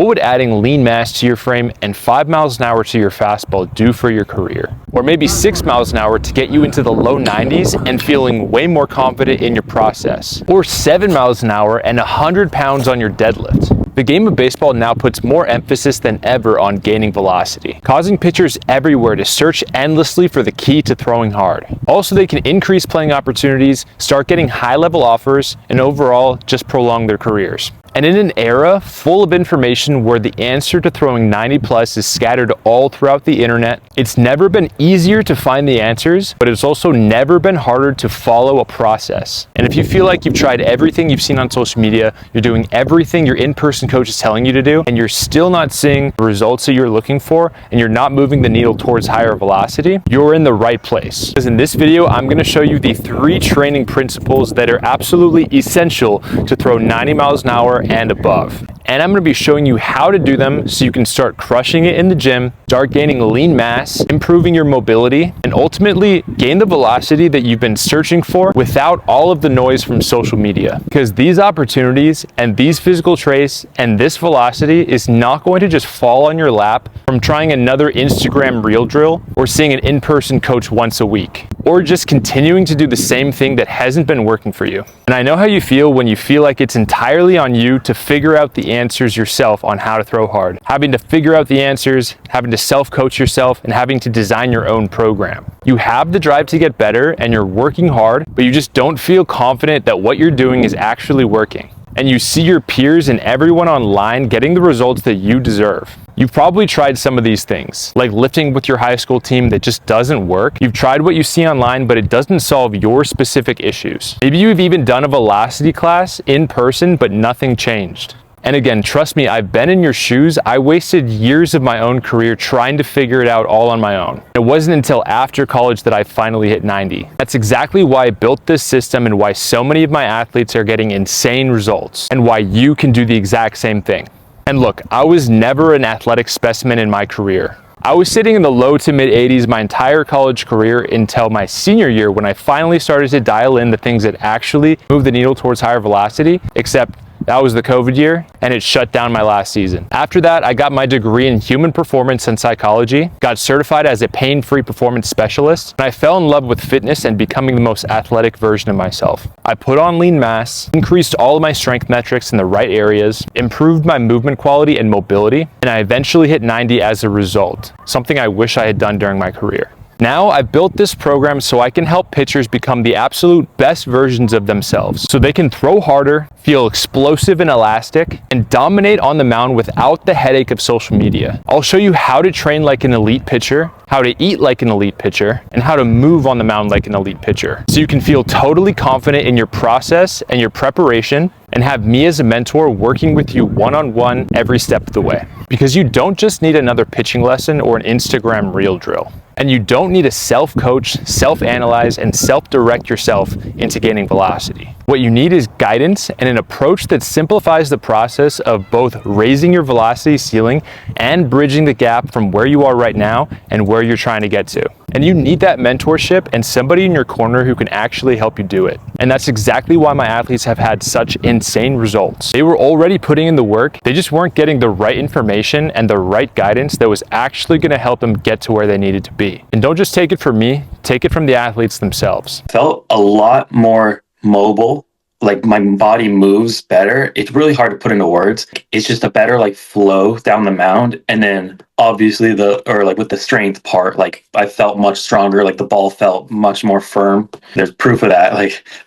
What would adding lean mass to your frame and 5 miles an hour to your fastball do for your career? Or maybe 6 miles an hour to get you into the low 90s and feeling way more confident in your process? Or 7 miles an hour and 100 pounds on your deadlift? The game of baseball now puts more emphasis than ever on gaining velocity, causing pitchers everywhere to search endlessly for the key to throwing hard. Also, they can increase playing opportunities, start getting high-level offers, and overall just prolong their careers. And in an era full of information where the answer to throwing 90 plus is scattered all throughout the internet, it's never been easier to find the answers, but it's also never been harder to follow a process. And if you feel like you've tried everything you've seen on social media, you're doing everything your in-person coach is telling you to do, and you're still not seeing the results that you're looking for, and you're not moving the needle towards higher velocity, you're in the right place. Because in this video, I'm going to show you the 3 training principles that are absolutely essential to throw 90 miles an hour and above. And I'm going to be showing you how to do them so you can start crushing it in the gym, start gaining lean mass, improving your mobility, and ultimately gain the velocity that you've been searching for without all of the noise from social media. Because these opportunities and these physical traits and this velocity is not going to just fall on your lap from trying another Instagram reel drill or seeing an in-person coach once a week, or just continuing to do the same thing that hasn't been working for you. And I know how you feel when you feel like it's entirely on you to figure out the answers yourself on how to throw hard, having to figure out the answers, having to self-coach yourself, and having to design your own program. You have the drive to get better and you're working hard, but you just don't feel confident that what you're doing is actually working. And you see your peers and everyone online getting the results that you deserve. You've probably tried some of these things, like lifting with your high school team that just doesn't work. You've tried what you see online, but it doesn't solve your specific issues. Maybe you've even done a velocity class in person, but nothing changed. And again, trust me, I've been in your shoes. I wasted years of my own career trying to figure it out all on my own. It wasn't until after college that I finally hit 90. That's exactly why I built this system and why so many of my athletes are getting insane results, and why you can do the exact same thing. And look, I was never an athletic specimen in my career. I was sitting in the low to mid 80s my entire college career until my senior year, when I finally started to dial in the things that actually move the needle towards higher velocity, except that was the COVID year, and it shut down my last season. After that, I got my degree in human performance and psychology, got certified as a pain-free performance specialist, and I fell in love with fitness and becoming the most athletic version of myself. I put on lean mass, increased all of my strength metrics in the right areas, improved my movement quality and mobility, and I eventually hit 90 as a result, something I wish I had done during my career. Now I've built this program so I can help pitchers become the absolute best versions of themselves, so they can throw harder, feel explosive and elastic, and dominate on the mound without the headache of social media. I'll show you how to train like an elite pitcher, how to eat like an elite pitcher, and how to move on the mound like an elite pitcher, so you can feel totally confident in your process and your preparation, and have me as a mentor working with you one-on-one every step of the way. Because you don't just need another pitching lesson or an Instagram reel drill. And you don't need to self-coach, self-analyze, and self-direct yourself into gaining velocity. What you need is guidance and an approach that simplifies the process of both raising your velocity ceiling and bridging the gap from where you are right now and where you're trying to get to. And you need that mentorship and somebody in your corner who can actually help you do it. And that's exactly why my athletes have had such insane results. They were already putting in the work, they just weren't getting the right information and the right guidance that was actually going to help them get to where they needed to be. And don't just take it from me, take it from the athletes themselves. Felt a lot more mobile, like my body moves better. It's really hard to put into words. It's just a better like flow down the mound. And then obviously with the strength part, like I felt much stronger, like the ball felt much more firm. There's proof of that,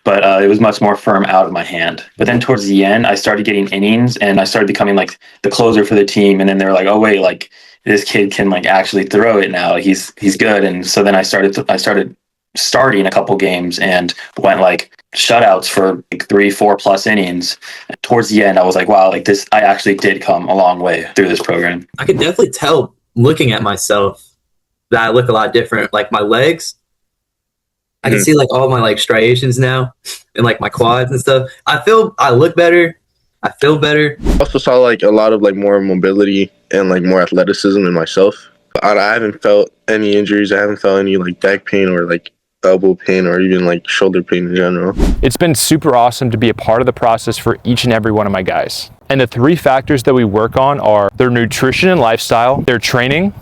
but it was much more firm out of my hand. But then towards the end, I started getting innings and I started becoming like the closer for the team. And then they were like, oh wait, like this kid can like actually throw it now. He's good. And so then I started starting a couple games and went like shutouts for like 3-4 plus innings. And towards the end, I was like, wow, like this, I actually did come a long way through this program. I could definitely tell looking at myself that I look a lot different. Like my legs, I can see like all my like striations now and like my quads and stuff. I look better. I feel better. I also saw like a lot of like more mobility and like more athleticism in myself. I haven't felt any injuries. I haven't felt any like back pain or like elbow pain or even like shoulder pain in general. It's been super awesome to be a part of the process for each and every one of my guys. And the 3 factors that we work on are their nutrition and lifestyle, their training,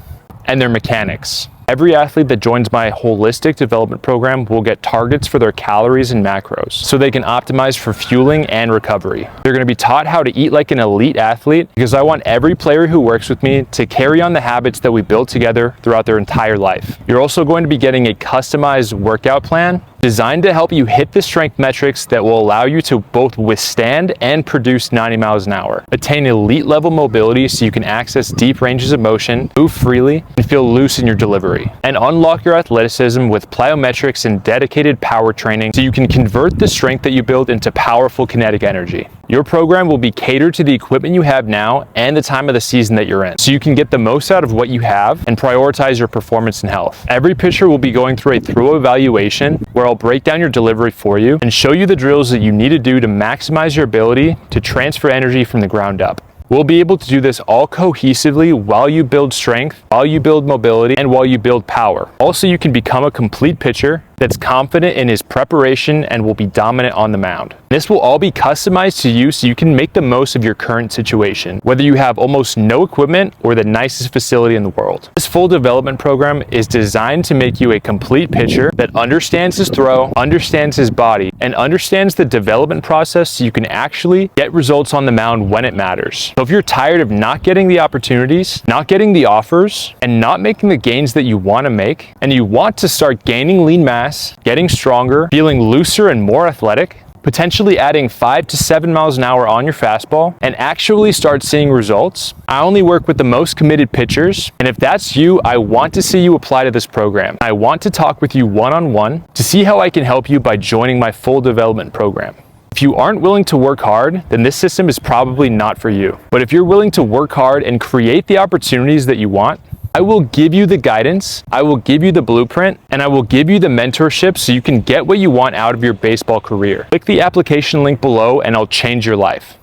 and their mechanics. Every athlete that joins my holistic development program will get targets for their calories and macros so they can optimize for fueling and recovery. They're going to be taught how to eat like an elite athlete because I want every player who works with me to carry on the habits that we build together throughout their entire life. You're also going to be getting a customized workout plan designed to help you hit the strength metrics that will allow you to both withstand and produce 90 miles an hour. Attain elite level mobility so you can access deep ranges of motion, move freely, and feel loose in your delivery. And unlock your athleticism with plyometrics and dedicated power training so you can convert the strength that you build into powerful kinetic energy. Your program will be catered to the equipment you have now and the time of the season that you're in, so you can get the most out of what you have and prioritize your performance and health. Every pitcher will be going through a thorough evaluation where I'll break down your delivery for you and show you the drills that you need to do to maximize your ability to transfer energy from the ground up. We'll be able to do this all cohesively while you build strength, while you build mobility, and while you build power. Also, you can become a complete pitcher that's confident in his preparation and will be dominant on the mound. This will all be customized to you so you can make the most of your current situation, whether you have almost no equipment or the nicest facility in the world. This full development program is designed to make you a complete pitcher that understands his throw, understands his body, and understands the development process so you can actually get results on the mound when it matters. So if you're tired of not getting the opportunities, not getting the offers, and not making the gains that you want to make, and you want to start gaining lean mass, getting stronger, feeling looser and more athletic, potentially adding 5 to 7 miles an hour on your fastball, and actually start seeing results, I only work with the most committed pitchers, and if that's you, I want to see you apply to this program. I want to talk with you one-on-one to see how I can help you by joining my full development program. If you aren't willing to work hard, then this system is probably not for you. But if you're willing to work hard and create the opportunities that you want, I will give you the guidance, I will give you the blueprint, and I will give you the mentorship so you can get what you want out of your baseball career. Click the application link below and I'll change your life.